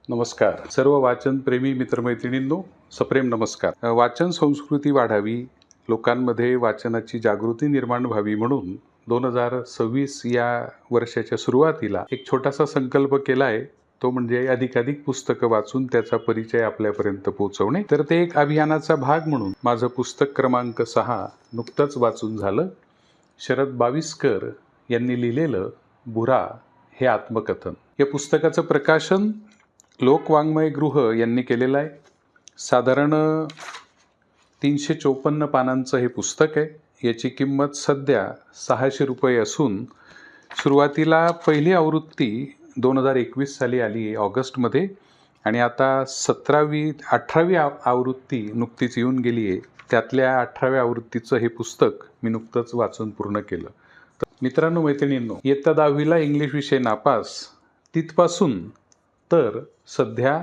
नमस्कार. सर्व वाचनप्रेमी मित्रमैत्रिणींनो, सप्रेम नमस्कार. वाचन संस्कृती वाढावी, लोकांमध्ये वाचनाची जागृती निर्माण व्हावी म्हणून 2026 या वर्षाच्या सुरुवातीला एक छोटासा संकल्प केला आहे. तो म्हणजे अधिकाधिक पुस्तकं वाचून त्याचा परिचय आपल्यापर्यंत पोहोचवणे. तर ते एक अभियानाचा भाग म्हणून माझं पुस्तक क्रमांक 6 नुकतंच वाचून झालं. शरद बाविस्कर यांनी लिहिलेलं भुरा हे आत्मकथन. या पुस्तकाचं प्रकाशन लोकवाङ्मय गृह यांनी केलेलं आहे. साधारण 354 पानांचं हे पुस्तक आहे. याची किंमत सध्या 600 रुपये असून सुरुवातीला पहिली आवृत्ती 2021 साली आली आहे ऑगस्टमध्ये, आणि आता 18वी आवृत्ती नुकतीच येऊन गेली आहे. त्यातल्या 18व्या आवृत्तीचं हे पुस्तक मी नुकतंच वाचून पूर्ण केलं. तर मित्रांनो, मैत्रिणींनो, इयत्ता 10वीला इंग्लिश विषय नापास, तिथपासून तर सध्या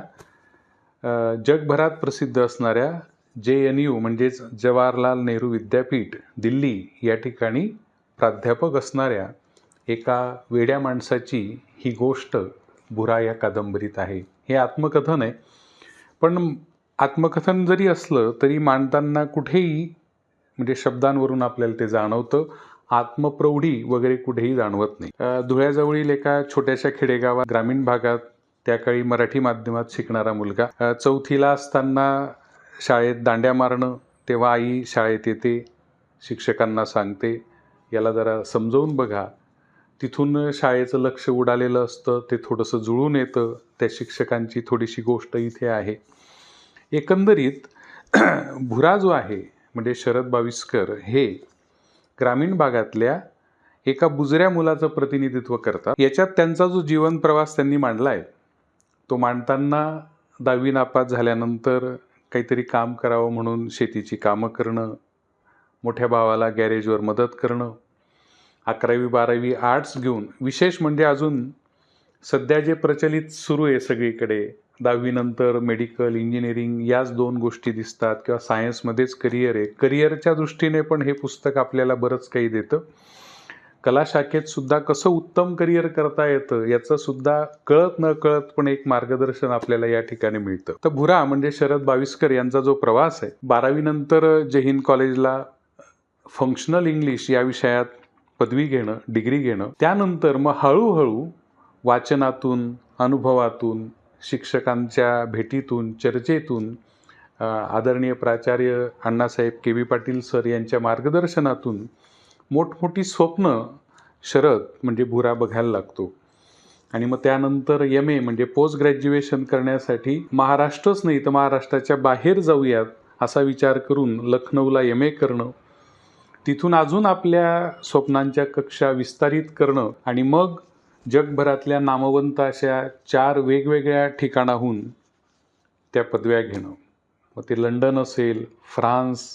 जगभरात प्रसिद्ध असणाऱ्या JNU म्हणजेच जवाहरलाल नेहरू विद्यापीठ दिल्ली या ठिकाणी प्राध्यापक असणाऱ्या एका वेड्या माणसाची ही गोष्ट भुरा या कादंबरीत आहे. हे आत्मकथन आहे, पण आत्मकथन जरी असलं तरी मांडताना कुठेही म्हणजे शब्दांवरून आपल्याला ते जाणवतं. आत्मप्रौढी वगैरे कुठेही जाणवत नाही. धुळ्याजवळील एका छोट्याशा खेडेगावात ग्रामीण भागात त्या काळी मराठी माध्यमात शिकणारा मुलगा, 4थीला असताना शाळेत दांड्या मारणं, तेव्हा आई शाळेत येते, शिक्षकांना सांगते याला जरा समजवून बघा. तिथून शाळेचं लक्ष उडालेलं असतं, ते थोडंसं जुळून येतं. त्या शिक्षकांची थोडीशी गोष्ट इथे आहे. एकंदरीत भुरा जो आहे म्हणजे शरद बाविस्कर हे ग्रामीण भागातल्या एका बुजऱ्या मुलाचं प्रतिनिधित्व करतात. याच्यात त्यांचा जो जीवन प्रवास त्यांनी मांडला आहे, तो मांडताना 10वी नापास झाल्यानंतर काहीतरी काम करावं म्हणून शेतीची कामं करणं, मोठ्या भावाला गॅरेजवर मदत करणं, 11वी 12वी आर्ट्स घेऊन, विशेष म्हणजे अजून सध्या जे प्रचलित सुरू आहे सगळीकडे, 10वी नंतर मेडिकल, इंजिनिअरिंग याच 2 गोष्टी दिसतात, किंवा सायन्समध्येच करिअर आहे. करिअरच्या दृष्टीने पण हे पुस्तक आपल्याला बरंच काही देतं. कला शाखेत सुद्धा कसं उत्तम करिअर करता येतं याचं सुद्धा कळत न कळत पण एक मार्गदर्शन आपल्याला या ठिकाणी मिळतं. तर भुरा म्हणजे शरद बाविस्कर यांचा जो प्रवास आहे, 12वी नंतर जय हिंद कॉलेजला फंक्शनल इंग्लिश या विषयात पदवी घेणं, डिग्री घेणं, त्यानंतर मग हळूहळू वाचनातून, अनुभवातून, शिक्षकांच्या भेटीतून, चर्चेतून, आदरणीय प्राचार्य अण्णासाहेब KV पाटील सर यांच्या मार्गदर्शनातून मोठमोठी स्वप्न शरद म्हणजे भुरा बघायला लागतो. आणि मग त्यानंतर MA म्हणजे पोस्ट ग्रॅज्युएशन करण्यासाठी महाराष्ट्रच नाही तर महाराष्ट्राच्या बाहेर जाऊयात असा विचार करून लखनौला MA करणं, तिथून अजून आपल्या स्वप्नांच्या कक्षा विस्तारित करणं, आणि मग जगभरातल्या नामवंत अशा 4 वेगवेगळ्या ठिकाणाहून त्या पदव्या घेणं. मग ते लंडन असेल, फ्रान्स,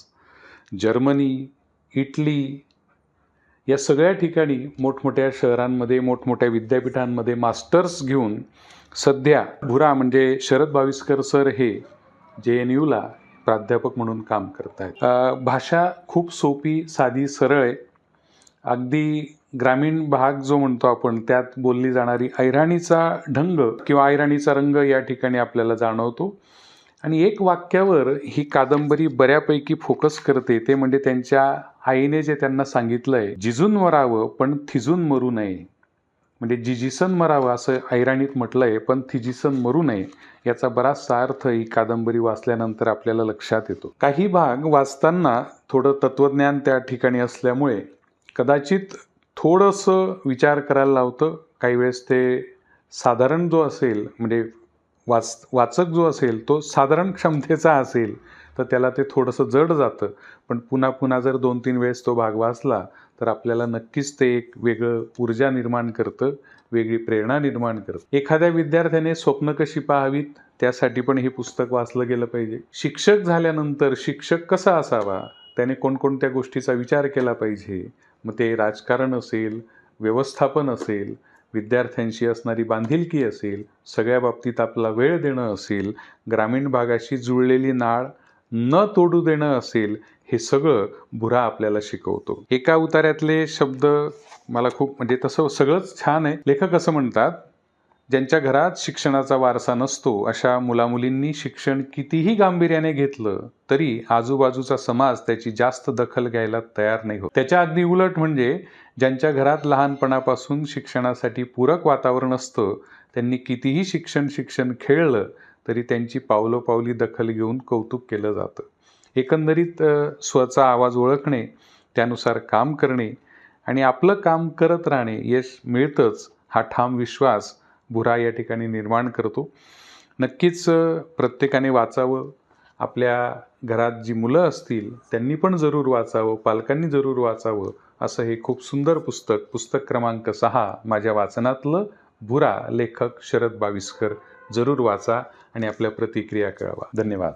जर्मनी, इटली या सगळ्या ठिकाणी मोठमोठ्या शहरांमध्ये, मोठमोठ्या विद्यापीठांमध्ये मास्टर्स घेऊन सध्या भुरा म्हणजे शरद बाविस्कर सर हे JNUला प्राध्यापक म्हणून काम करत आहेत. भाषा खूप सोपी, साधी, सरळ आहे. अगदी ग्रामीण भाग जो म्हणतो आपण त्यात बोलली जाणारी ऐराणीचा ढंग किंवा ऐराणीचा रंग या ठिकाणी आपल्याला जाणवतो. आणि एक वाक्यावर ही कादंबरी बऱ्यापैकी फोकस करते, ते म्हणजे त्यांच्या आईने जे त्यांना सांगितलंय, जिजून मरावं पण थिजून मरू नये. म्हणजे जिजीसन मरावं असं ऐराणीत म्हटलंय, पण थिजीसन मरू नये याचा बराचसा अर्थ ही कादंबरी वाचल्यानंतर आपल्याला लक्षात येतो. काही भाग वाचताना थोडं तत्वज्ञान त्या ठिकाणी असल्यामुळे कदाचित थोडंसं विचार करायला लावतं. काही वेळेस ते साधारण जो असेल म्हणजे वाचक जो असेल तो साधारण क्षमतेचा असेल तर त्याला ते थोडंसं जड जातं. पण पुन्हा पुन्हा जर 2-3 वेळेस तो भाग वाचला तर आपल्याला नक्कीच ते एक वेगळं ऊर्जा निर्माण करतं, वेगळी प्रेरणा निर्माण करतं. एखाद्या विद्यार्थ्याने स्वप्न कशी पाहावीत त्यासाठी पण हे पुस्तक वाचलं गेलं पाहिजे. शिक्षक झाल्यानंतर शिक्षक कसा असावा, त्याने कोणकोणत्या गोष्टीचा विचार केला पाहिजे, मग ते राजकारण असेल, व्यवस्थापन असेल, विद्यार्थ्यांशी असणारी बांधिलकी असेल, सगळ्या बाबतीत आपला वेळ देणं असेल, ग्रामीण भागाशी जुळलेली नाळ न तोडू देणं असेल, हे सगळं भुरा आपल्याला शिकवतो. एका उतार्यातले शब्द मला खूप म्हणजे तसं सगळंच छान आहे. लेखक असं म्हणतात, ज्यांच्या घरात शिक्षणाचा वारसा नसतो अशा मुलामुलींनी शिक्षण कितीही गांभीर्याने घेतलं तरी आजूबाजूचा समाज त्याची जास्त दखल घ्यायला तयार नाही होत. त्याच्या अगदी उलट म्हणजे ज्यांच्या घरात लहानपणापासून शिक्षणासाठी पूरक वातावरण असतं त्यांनी कितीही शिक्षण खेळलं तरी त्यांची पावलोपावली दखल घेऊन कौतुक केलं जातं. एकंदरीत स्वतःचा आवाज ओळखणे, त्यानुसार काम करणे आणि आपलं काम करत राहणे यश मिळतंच हा ठाम विश्वास भुरा या ठिकाणी निर्माण करतो. नक्कीच प्रत्येकाने वाचावं. आपल्या घरात जी मुलं असतील त्यांनी पण जरूर वाचावं, पालकांनी जरूर वाचावं. असं हे खूप सुंदर पुस्तक क्रमांक 6 माझ्या वाचनातलं भुरा, लेखक शरद बाविस्कर. जरूर वाचा आणि आपल्या प्रतिक्रिया कळवा. धन्यवाद.